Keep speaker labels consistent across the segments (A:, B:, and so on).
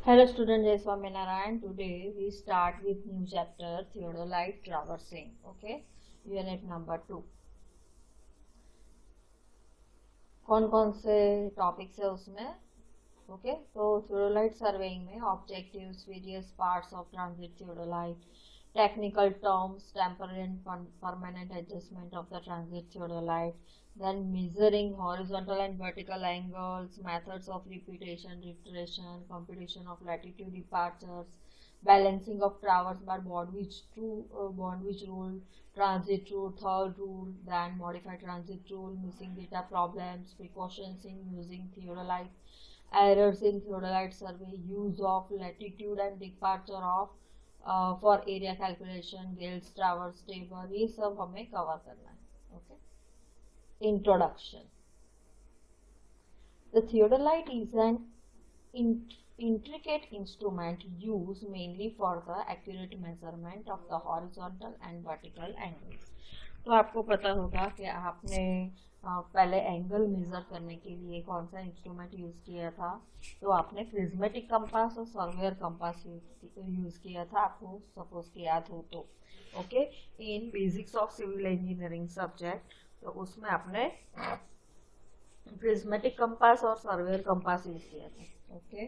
A: Hello student, Jai Swaminarayan. Today we start with new chapter Theodolite traversing. Okay, unit number 2. कौन कौन से topics है उसमें? Okay, तो थियोडोलाइट सर्वेइंग में objectives, various parts of transit theodolite, technical terms, temporary and permanent adjustment of the transit theodolite, then measuring horizontal and vertical angles, methods of repetition, reiteration, computation of latitude departures, balancing of traverse by Bondwich rule, transit rule, third rule, then modified transit rule, missing data problems, precautions in using theodolite, errors in theodolite survey, use of latitude and departure of for area calculation, Gales traverse table, ये सब हमें cover करना है. Okay, introduction. The theodolite is an intricate instrument used mainly for the accurate measurement of the horizontal and vertical angles. तो आपको पता होगा कि आपने पहले एंगल मेजर करने के लिए कौन सा इंस्ट्रूमेंट यूज किया था. तो आपने प्रिज्मेटिक कंपास और सर्वेयर कंपास यूज किया था, आपको सपोज कि याद हो तो. Okay, in basics of civil engineering subject, तो उसमें आपने प्रिज्मेटिक कंपास और सर्वेयर कंपास यूज किया था. ओके,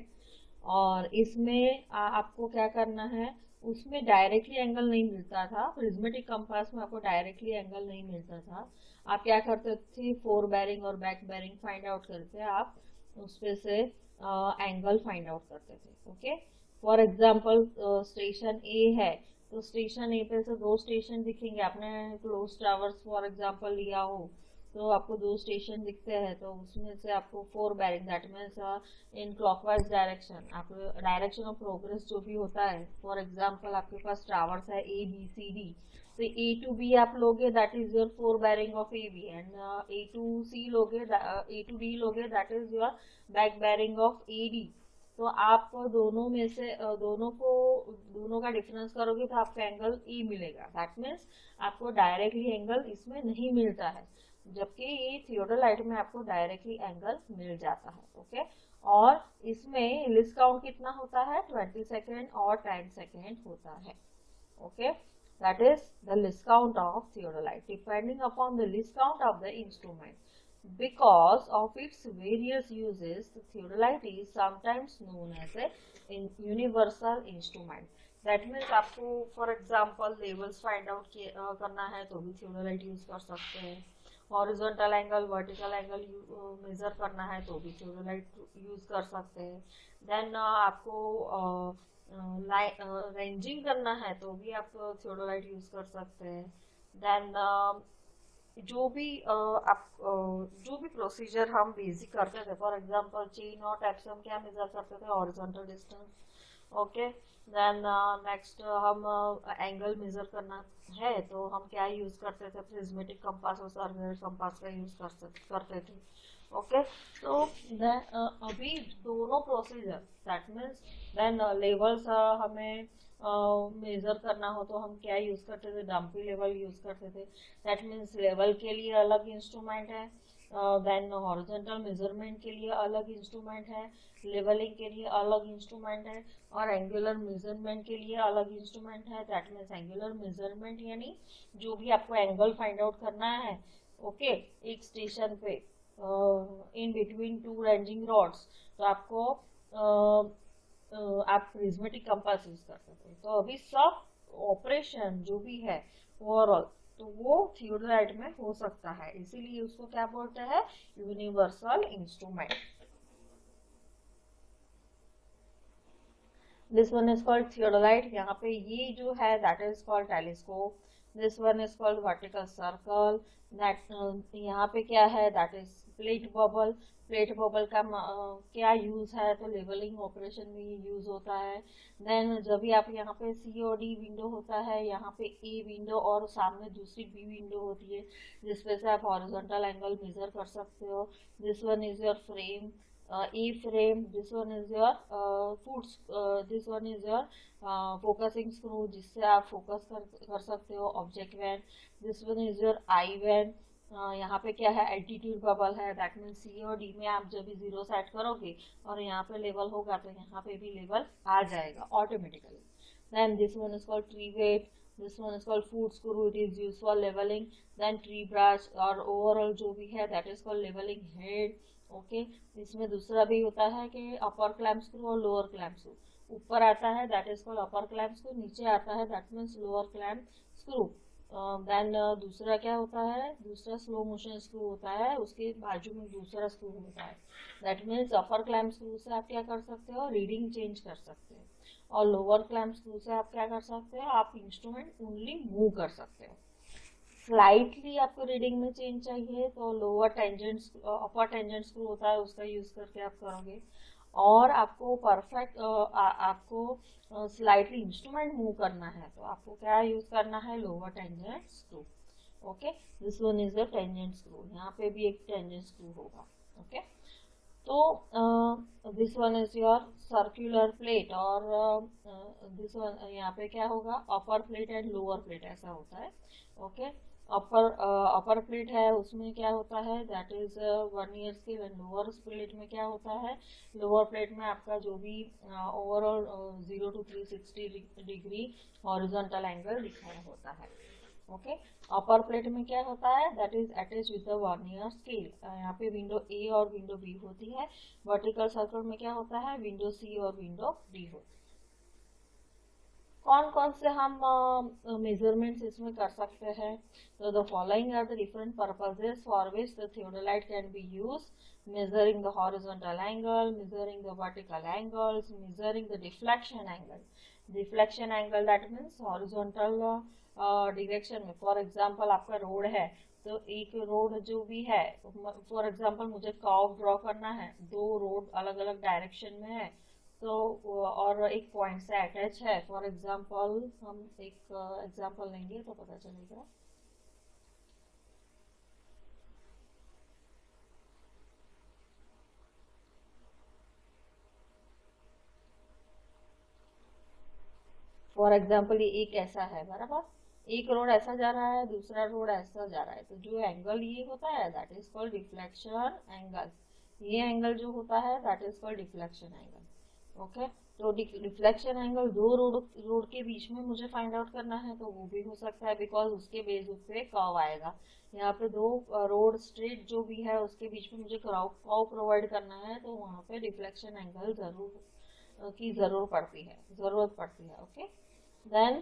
A: और इसमें आपको क्या करना है, उसमें डायरेक्टली एंगल नहीं मिलता था. प्रिज्मेटिक कंपास में आपको डायरेक्टली एंगल नहीं मिलता था. आप क्या करते थे, फोर बैरिंग और बैक बैरिंग फाइंड आउट करके आप उसपे से एंगल फाइंड आउट करते थे. ओके, फॉर एग्जांपल स्टेशन ए है, तो स्टेशन ए पे से दो स्टेशन दिखेंगे. आपने क्लोज टावर्स फॉर एग्जांपल लिया हो तो आपको दो स्टेशन दिखते हैं, तो उसमें से आपको four bearing, that means in clockwise direction, आप डायरेक्शन ऑफ प्रोग्रेस जो भी होता है. फॉर एग्जांपल आपके पास टावर्स है ए बी सी डी, तो ए टू बी आप लोगे, that is your fore bearing of A B, and A to C लोगे, ए टू डी लोगे, that is your back bearing of A D. तो आप दोनों में से दोनों का डिफरेंस करोगे तो आपको एंगल ई मिलेगा. दैट मीन्स आपको डायरेक्टली एंगल इसमें नहीं मिलता है, जबकि ये थियोडोलाइट में आपको डायरेक्टली एंगल मिल जाता है. ओके, और इसमें लिस्ट काउंट कितना होता है, 20 सेकेंड और 10 सेकेंड होता है. Okay, that is the list count of theodolite depending upon the list count of the instrument. Because of its various uses, the theodolite is sometimes known as a universal instrument. That means आपको for example levels find out करना है तो भी theodolite use कर सकते हैं. Horizontal angle, vertical angle measure करना है तो भी थियोडोलाइट यूज कर सकते हैं. देन आपको रेंजिंग करना है तो भी आप थियोडोलाइट यूज कर सकते हैं. देन जो भी प्रोसीजर हम बेसिक करते थे, फॉर एग्जांपल चेन और टैप्स, हम क्या मेजर करते थे, horizontal distance. Okay, then next हम एंगल मेजर करना है तो हम क्या यूज करते थे, प्रिज्मेटिक कंपास और सर्वेयर कंपास का यूज करते थे. ओके, तो अभी दोनों procedure, that means then levels हमें मेजर करना हो तो हम क्या यूज करते थे, डम्पी लेवल यूज करते थे. दैट मीन्स लेवल के लिए अलग इंस्ट्रूमेंट है, देन हॉरिजॉन्टल मेजरमेंट के लिए अलग इंस्ट्रूमेंट है, लेवलिंग के लिए अलग इंस्ट्रूमेंट है, और एंगुलर मेजरमेंट के लिए अलग इंस्ट्रूमेंट है. दैट मीन्स एंगुलर मेजरमेंट यानी जो भी आपको एंगल फाइंड आउट करना है. ओके, एक स्टेशन पे in between two ranging rods, तो आपको आप प्रिज्मेटिक कंपास यूज कर सकते हैं. तो अभी सब ऑपरेशन जो भी है ओवरऑल, तो वो थियोडोलाइट में हो सकता है, इसीलिए उसको क्या बोलते हैं, universal instrument. This one is called theodolite. यहाँ पे ये जो है that is called telescope. This one is called vertical circle. That यहाँ पे क्या है, that is plate bubble. Plate bubble का क्या यूज है, तो लेवलिंग ऑपरेशन में ये यूज होता है. देन जब भी आप यहाँ पे सी और डी विंडो होता है, यहाँ पे ए विंडो और सामने दूसरी बी विंडो होती है, जिसपे से आप हॉरिजॉन्टल एंगल मेजर कर सकते हो. This one is your frame, E frame. This one is your this one is your focusing screw, जिससे आप फोकस कर सकते हो object vane. This one is your eye vane. यहाँ पे क्या है, एल्टीट्यूड बबल है, दैट मीन्स सी और डी में आप जब भी जीरो सेट करोगे और यहाँ पे लेवल होगा तो यहाँ पे भी लेवल आ जाएगा automatically. Then this one is called tree weight, this one is called foot screw, it is use for levelling. Then tribrach और ओवरऑल जो भी है that is called levelling head. Okay, इसमें दूसरा भी होता है कि अपर क्लैम्प स्क्रू और लोअर क्लैम्प स्क्रू. ऊपर आता है that is called upper clamp screw, नीचे आता है that means lower clamp screw. Then दूसरा क्या होता है, दूसरा स्लो मोशन स्क्रू होता है, उसके बाजू में दूसरा स्क्रू होता है. That means upper clamp screw से आप क्या कर सकते हो, रीडिंग चेंज कर सकते हो. और लोअर क्लैम्प स्क्रू से आप क्या कर सकते हो, आप इंस्ट्रूमेंट ओनली मूव कर सकते हो. स्लाइटली आपको रीडिंग में चेंज चाहिए तो लोअर टेंजेंट अपर टेंजेंट स्क्रू होता है, उसका यूज करके आप करोगे. और आपको परफेक्ट आपको स्लाइटली इंस्ट्रूमेंट मूव करना है तो आपको क्या यूज करना है, lower tangent screw. Okay, this one is the tangent screw, यहाँ पे भी एक टेंजेंट स्क्रू होगा. ओके, तो this one is your circular plate. और दिस वन यहाँ पे क्या होगा, अपर प्लेट एंड लोअर प्लेट ऐसा होता है. ओके, अपर प्लेट है उसमें क्या होता है, that is 1 year scale. And lower plate में क्या होता है, लोअर प्लेट में आपका जो भी overall 0 to 360 degree horizontal angle दिखाया होता है. ओके, अपर प्लेट में क्या होता है, that is attach with the 1 year scale. यहाँ पे विंडो ए और विंडो बी होती है. वर्टिकल सर्कल में क्या होता है, विंडो सी और विंडो डी होती है. कौन कौन से हम मेजरमेंट्स इसमें कर सकते हैं, तो the following are the different purposes for which the theodolite can be use. measuring the horizontal angle, measuring the vertical angles, measuring the deflection angle. Deflection angle that means horizontal direction में. For example आपका road है तो एक road जो भी है, for example मुझे curve draw करना है, दो रोड अलग अलग डायरेक्शन में है तो और एक पॉइंट से अटैच है. फॉर एग्जाम्पल हम एक एग्जाम्पल लेंगे तो पता चलेगा. फॉर एग्जाम्पल ये एक ऐसा है बराबर, एक रोड ऐसा जा रहा है, दूसरा रोड ऐसा जा रहा है, तो जो एंगल ये होता है that is called deflection angle. ये एंगल जो होता है that is called deflection angle. Okay, तो डिफ्लेक्शन एंगल दो रोड के बीच में मुझे फाइंड आउट करना है तो वो भी हो सकता है, बिकॉज उसके बेसिस पे कर्व आएगा. यहाँ पे दो रोड स्ट्रेट जो भी है उसके बीच में मुझे कर्व प्रोवाइड करना है तो वहाँ पे डिफ्लेक्शन एंगल की जरूरत पड़ती है. Okay, then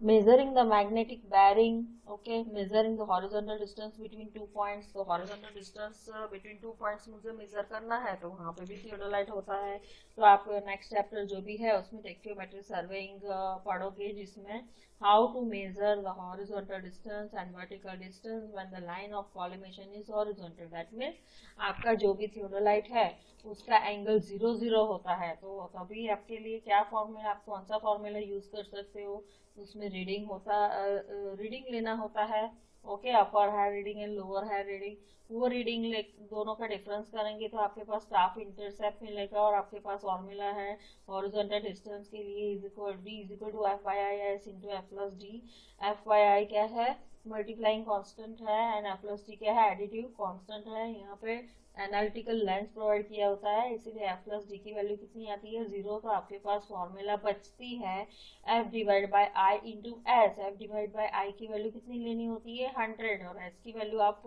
A: measuring the magnetic bearing. Okay, measuring the horizontal distance between 2 points. तो horizontal distance between 2 points मुझे measure करना है तो वहाँ पे भी theodolite होता है. तो आप नेक्स्ट चैप्टर जो भी है उसमें टेक्योमेट्री सर्वेइंग पढ़ोगे, जिसमें how to measure the horizontal distance and vertical distance when the line of collimation is horizontal. that means आपका जो भी theodolite है उसका एंगल 0 0 होता है तो तभी आपके लिए क्या फॉर्मूला, आप कौन सा फॉर्मूला यूज कर सकते हो, उसमें रीडिंग लेना होता है. Okay, upper hair reading and lower hair reading. वो रीडिंग दोनों का डिफरेंस करेंगे तो आपके पास स्टाफ इंटरसेप्ट मिलेगा और आपके पास फॉर्मूला है हॉरिजॉन्टल डिस्टेंस के लिए is equal to F by I S into F plus D. F by I क्या है, मल्टीप्लाइंग कांस्टेंट है, एंड एफ प्लस डी क्या है, एडिटिव कांस्टेंट है. यहाँ पे एनालिटिकल लेंस प्रोवाइड किया होता है, इसीलिए एफ प्लस डी की वैल्यू कितनी आती है, 0. तो आपके पास फॉर्मूला बचती है F divide by I into S. F divide by I की वैल्यू कितनी लेनी होती है, 100, और एस की वैल्यू आप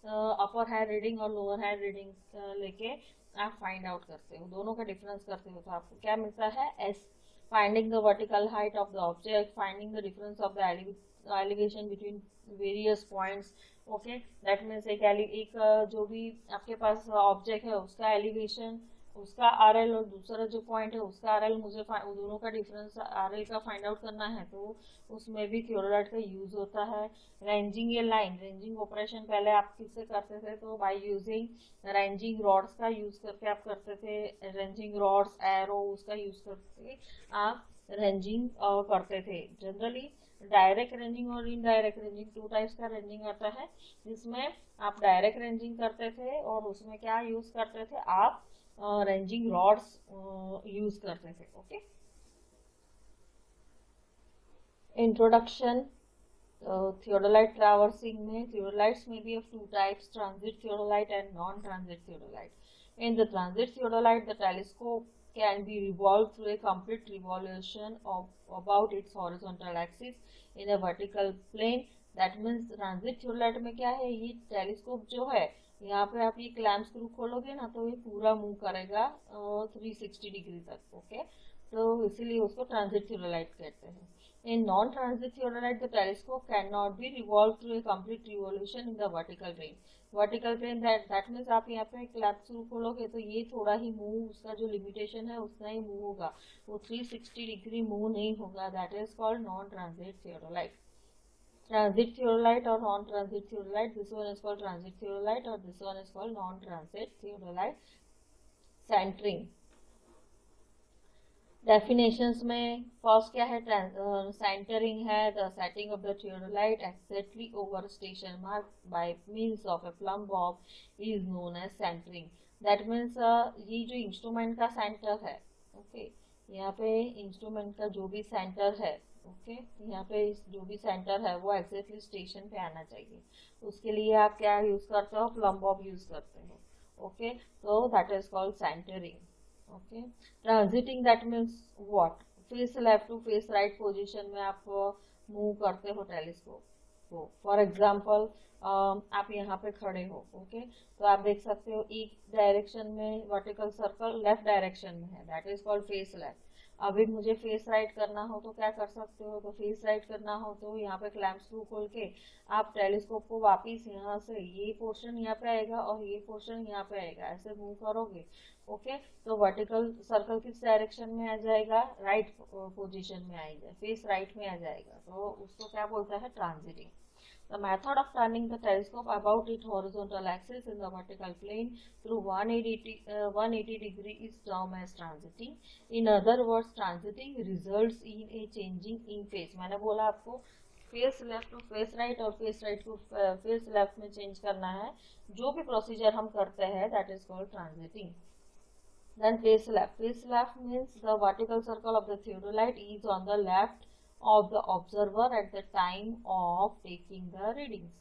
A: अपर हायर रीडिंग और लोअर हायर रीडिंग लेके आप फाइंड आउट करते हो, दोनों का डिफरेंस करते हो तो आपको क्या मिलता है, S. Finding the vertical height of the object, finding the difference of the elevation between various points. Okay, that means एक जो भी आपके पास ऑब्जेक्ट है उसका एलिवेशन, उसका आर एल, और दूसरा जो पॉइंट है उसका आर एल, मुझे दोनों का डिफरेंस आर एल का फाइंड आउट करना है तो उसमें भी थियोडोलाइट का यूज होता है. रेंजिंग ये लाइन, रेंजिंग ऑपरेशन पहले आप किससे करते थे, तो बाय यूजिंग रेंजिंग रॉड्स का यूज करके आप करते थे. रेंजिंग रॉड्स, एरो, उसका यूज करके आप रेंजिंग करते थे. जनरली डायरेक्ट रेंजिंग और इनडायरेक्ट रेंजिंग, टू टाइप्स का रेंजिंग आता है, जिसमें आप डायरेक्ट रेंजिंग करते थे और उसमें क्या यूज करते थे, आप रेंजिंग रॉड्स यूज करते थे. ओके, इंट्रोडक्शन थियोडोलाइट ट्रैवर्सिंग में थियोडोलाइट्स में भी of two types, transit theodolite and non-transit theodolite. In the transit theodolite, the telescope can be revolved through a complete revolution of about its horizontal axis in a vertical plane. That means transit theodolite में क्या है, ये telescope जो है यहाँ पे आप ये क्लैम्प स्क्रू खोलोगे ना तो ये पूरा मूव करेगा 360 डिग्री तक, ओके। तो इसीलिए उसको ट्रांजिट थियोडोलाइट कहते हैं। In non-transit theodolite, the telescope cannot be revolved through a complete revolution in the vertical plane. Vertical plane that means आप यहाँ पे क्लैप थ्रू खोलोगे तो ये थोड़ा ही मूव, उसका जो लिमिटेशन है उतना ही मूव होगा, वो 360 डिग्री मूव नहीं होगा। That is called non transit theodolite. Transit theodolite or non-transit theodolite, this one is called transit theodolite or this one is called non-transit theodolite. Centering definitions में first क्या है, centering है the setting of the theodolite exactly over station mark by means of a plumb bob is known as centering. That means ये जो instrument का centre है, okay, यहाँ पे इंस्ट्रूमेंट का जो भी सेंटर है, ओके, यहाँ पे जो भी सेंटर है वो एक्जेक्टली स्टेशन पे आना चाहिए। उसके लिए आप क्या यूज करते हो, प्लम बॉब यूज करते हो, ओके। तो that is called centering, okay. Transiting that means what, face left to face right position में आप मूव करते हो टेलीस्कोप को। फॉर एग्जांपल आप यहाँ पे खड़े हो, ओके, तो आप देख सकते हो एक डायरेक्शन में वर्टिकल सर्कल लेफ्ट डायरेक्शन में है, that is called face left. अभी मुझे फेस राइट करना हो तो क्या कर सकते हो, तो फेस राइट करना हो तो यहाँ पे क्लैम्प स्क्रू खोल के आप टेलीस्कोप को वापिस यहाँ से ये पोर्शन यहाँ पे आएगा और ये पोर्शन यहाँ पे आएगा, ऐसे मूव करोगे, ओके। तो वर्टिकल सर्कल किस डायरेक्शन में आ जाएगा, राइट पोजीशन में आएगा, फेस राइट में आ जाएगा, तो उसको क्या बोलता है, transiting. The method of turning the telescope about its horizontal axis in the vertical plane through 180 degree is termed as transiting. In other words, transiting results in a changing in phase. मैंने बोला आपको face left to face right और face right to face left में change करना है, जो भी procedure हम करते हैं that is called transiting. Then face left. Face left means the vertical circle of the theodolite is on the left of the observer at the time of taking the readings.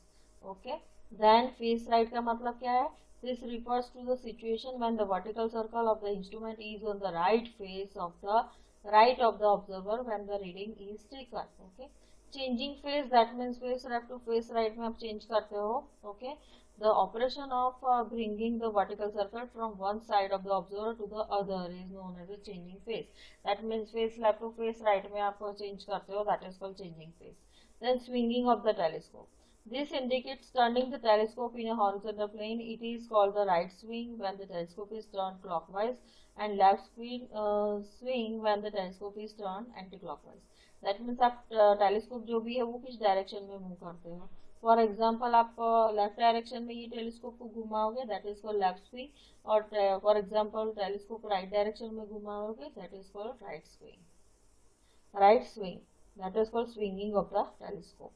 A: Okay. Then face right का मतलब क्या है? This refers to the situation when the vertical circle of the instrument is on the right face of the right of the observer when the reading is taken. Okay. Changing face, that means face left to face right में आप change करते हो, okay. The operation of bringing the vertical circle from one side of the observer to the other is known as a changing phase. That means face left to face right में आप change करते हो, that is called changing phase. Then swinging of the telescope. This indicates turning the telescope in a horizontal plane. It is called the right swing when the telescope is turned clockwise and left swing when the telescope is turned anti-clockwise. That means आप telescope जो भी है वो किस direction में move करते हो। For example आप लेफ्ट डायरेक्शन में ये टेलीस्कोप को घुमाओगे, that is called left swing, और for example telescope right direction में घुमाओगे, that is called right swing. Right swing, that is called swinging of the telescope.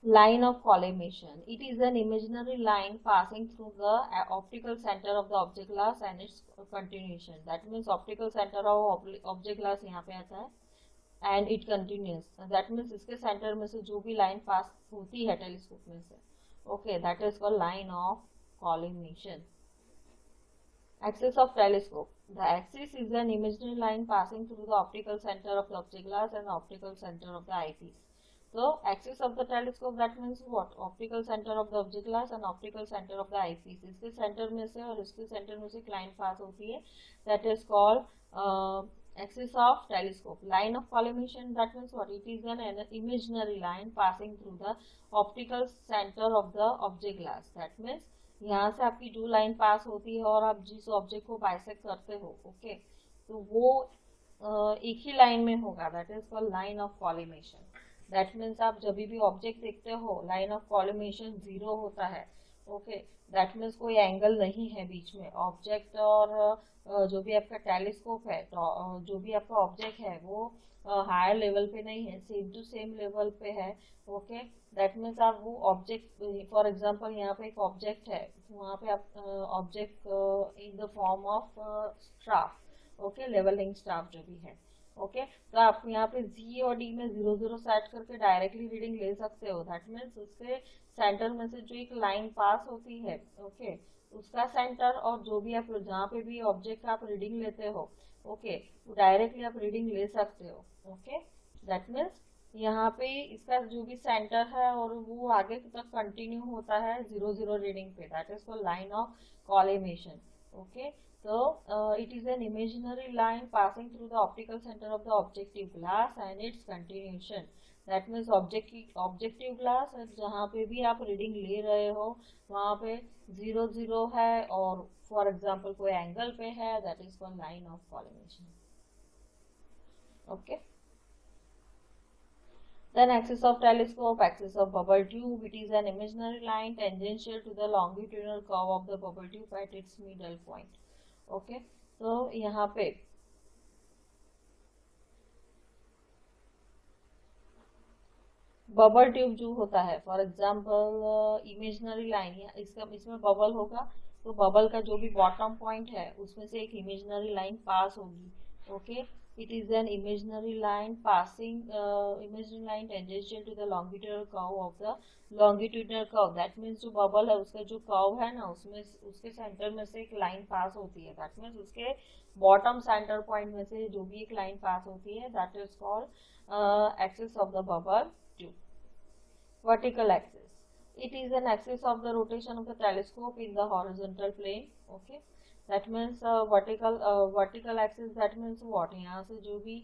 A: Line of collimation. It is an imaginary line passing through the optical center of the object glass and its continuation. That means optical center of object glass यहाँ पे आता है and it continues. That means इसके centre में से जो भी line पास होती है टेलीस्कोप में से, okay, that is called line of collimation. Axis of telescope. The axis is an imaginary line passing through the optical center of the object glass and the optical center of the eyepiece. So, axis of the telescope, that means what? Optical center of the object glass and optical center of the eyepiece. इसके centre में से और इसके centre में से एक line पास होती है, that is called axis of telescope. Line of collimation, that means what? It is an imaginary line passing through the optical center of the object glass. That means यहाँ से आपकी जो लाइन पास होती है और आप जिस ऑब्जेक्ट को बाइसेक्ट करते हो, ओके, तो वो एक ही लाइन में होगा, that is called line of collimation. That means आप जब भी ऑब्जेक्ट देखते हो लाइन ऑफ कॉलिमेशन 0 होता है, ओके, दैट मीन्स कोई एंगल नहीं है बीच में ऑब्जेक्ट और जो भी आपका टेलीस्कोप है, तो जो भी आपका ऑब्जेक्ट है वो हायर लेवल पे नहीं है, सेम टू सेम लेवल पे है, ओके। दैट मीन्स आप वो ऑब्जेक्ट, फॉर एग्जांपल यहाँ पे एक ऑब्जेक्ट है, वहाँ पे आप object in the form of staff, okay, levelling staff जो भी है, ओके, तो आप यहाँ पे जी और डी में 0 0 सेट करके डायरेक्टली रीडिंग ले सकते हो। दैट मीन्स उसके सेंटर में से जो एक लाइन पास होती है, ओके, उसका सेंटर और जो भी आप जहाँ पे भी ऑब्जेक्ट का आप रीडिंग लेते हो, ओके, वो डायरेक्टली आप रीडिंग ले सकते हो। ओके, दैट मीन्स यहाँ पे इसका जो भी सेंटर है और वो आगे तक कंटिन्यू होता है 0 0 रीडिंग पे, that is called line of collimation. Okay, so it is an imaginary line passing through the optical center of the objective glass and its continuation. That means objective glass जहाँ पे भी आप reading ले रहे हो वहाँ पे 0 0 है और फॉर एग्जाम्पल कोई एंगल पे है, that is called line of collimation. Okay, then axis of telescope, axis of bubble tube, it is an imaginary line tangential to the longitudinal curve of the bubble tube at its middle point. Okay, तो यहाँ पे bubble tube जो होता है, for example imaginary line, इसमें bubble होगा तो bubble का जो भी बॉटम पॉइंट है उसमें से एक इमेजिनरी लाइन पास होगी। Okay, it is an imaginary line passing, imaginary line tangential to the longitudinal curve of the longitudinal curve. That means जो बबल है उसका जो कर्व है ना, उसमें उसके सेंटर में से एक लाइन पास होती है। दैट मीन्स उसके बॉटम सेंटर पॉइंट में से जो भी एक लाइन पास होती है, that is called axis of the bubble tube. Vertical axis, it is an axis of the rotation of the telescope in the horizontal plane. Okay, that means vertical axis, that means what, यहाँ से जो भी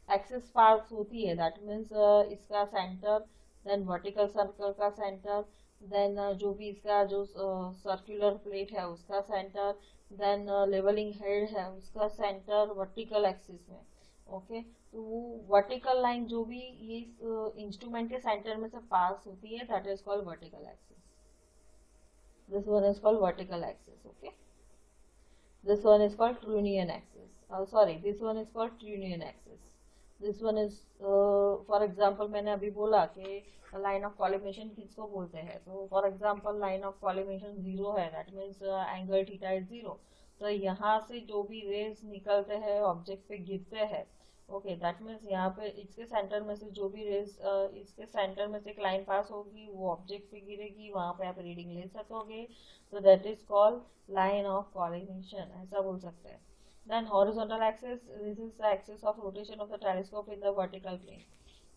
A: axis pass होती है, that means इसका centre, then vertical circle का centre, then जो भी इसका जो सर्कुलर प्लेट है उसका सेंटर, देन लेवलिंग हेड है उसका सेंटर वर्टिकल एक्सिस में। ओके, तो वर्टिकल लाइन जो भी ये इंस्ट्रूमेंट के सेंटर में से पास होती है, that is called vertical axis. This one is called vertical axis. Okay, this one is called trunnion axis, sorry, this one is called trunnion axis. This one is, for example मैंने अभी बोला कि line of collimation किसको बोलते हैं, तो for example line of collimation 0 है, that means angle theta is 0। तो यहाँ से जो भी रेज निकलते हैं ऑब्जेक्ट पे गिरते हैं, ओके, दैट मीन्स यहाँ पे इसके सेंटर में से जो भी रेज, इसके सेंटर में से एक लाइन पास होगी, वो ऑब्जेक्ट पे गिरेगी, वहां पे आप रीडिंग ले सकोगे, तो that is called line of collimation, ऐसा बोल सकते हैं। Then horizontal axis, this is the axis of rotation of the telescope in the vertical plane.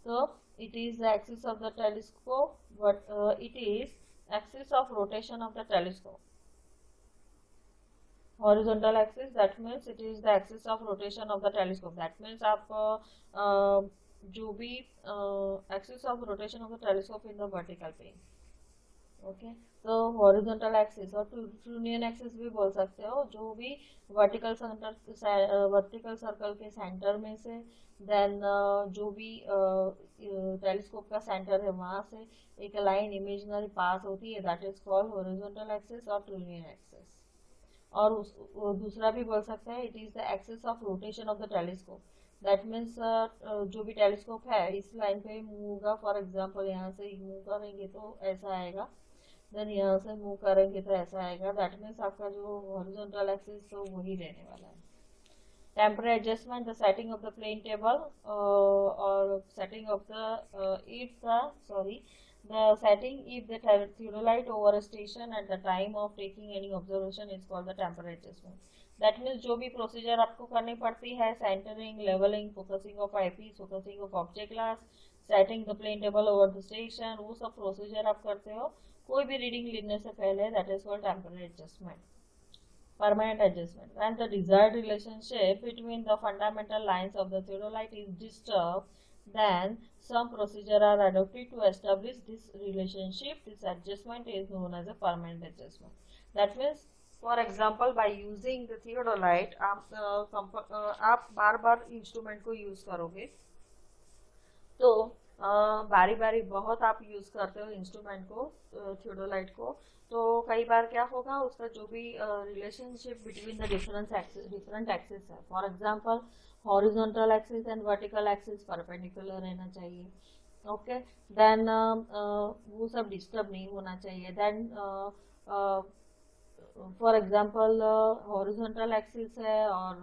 A: So it is the axis of the telescope, but it is axis of rotation of the telescope. Horizontal axis, that means it is the axis of rotation of the telescope. That means आप जो भी axis of rotation of the telescope in the vertical plane. Okay, तो horizontal axis और trunnion axis भी बोल सकते हो, जो भी वर्टिकल सर्कल के सेंटर में से, देन जो भी टेलीस्कोप का सेंटर है वहां से एक लाइन इमेजिनरी पास होती है, that is called horizontal axis और ट्रूनियन एक्सिस। और दूसरा भी बोल सकते हैं, it is the axis of rotation of the telescope. That means जो भी टेलीस्कोप है इस लाइन पे मूव होगा, फॉर एग्जांपल यहाँ से मूव करेंगे तो ऐसा आएगा, देन यहाँ से मूव करेंगे तो ऐसा आएगा, दैट मीन्स आपका जो हॉरिजॉन्टल एक्सिस तो वही रहने वाला है। Temporary adjustment, the setting of the plane table और setting of the the setting if the theodolite over a station at the time of taking any observation is called the temporary adjustment. That means जो भी procedure आपको करनी पड़ती है, centering, levelling, focusing of eyepiece, focusing of object glass, setting the plane table over the station, वो सब procedure आप करते हो कोई भी रीडिंग लेने से पहले, that is called temporary adjustment. Permanent adjustment, when the desired relationship between the fundamental lines of the theodolite is disturbed, then some procedure are adopted to establish this relationship. This adjustment is known as a permanent adjustment. That means, for example, by using the theodolite, आप बार बार instrument को use करोगे, तो बारी बारी बहुत आप use करते हो इंस्ट्रूमेंट को, थियोडोलाइट को, तो कई बार क्या होगा, उसका जो भी relationship between the different axis है, for example horizontal axis and vertical axis perpendicular रहना चाहिए। ओके, देन वो सब डिस्टर्ब नहीं होना चाहिए। Then for example horizontal axis है और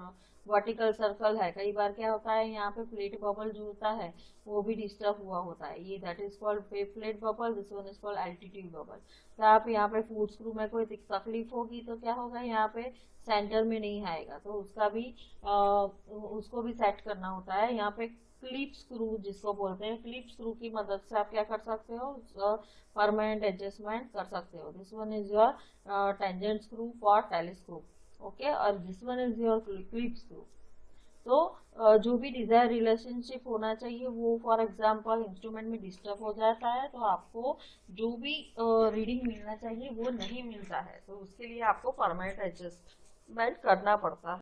A: वर्टिकल सर्कल है, कई बार क्या होता है यहाँ पे प्लेट बबल जो होता है वो भी डिस्टर्ब हुआ होता है, ये that is called plate bubble, this one is called altitude bubble. तो आप यहाँ पे फूड स्क्रू में कोई तकलीफ होगी तो क्या होगा, यहाँ पे सेंटर में नहीं आएगा, तो उसका भी उसको भी सेट करना होता है। यहाँ पे क्लिप स्क्रू जिसको बोलते हैं, क्लिप स्क्रू की मदद से आप क्या कर सकते हो, परमानेंट एडजस्टमेंट कर सकते हो। This one is your tangent screw for telescope, okay, और this one is your clip screw. तो जो भी डिजायर रिलेशनशिप होना चाहिए वो फॉर एग्जांपल इंस्ट्रूमेंट में डिस्टर्ब हो जाता है तो आपको जो भी रीडिंग मिलना चाहिए वो नहीं मिलता है, तो उसके लिए आपको परमानेंट एडजस्टमेंट करना पड़ता है।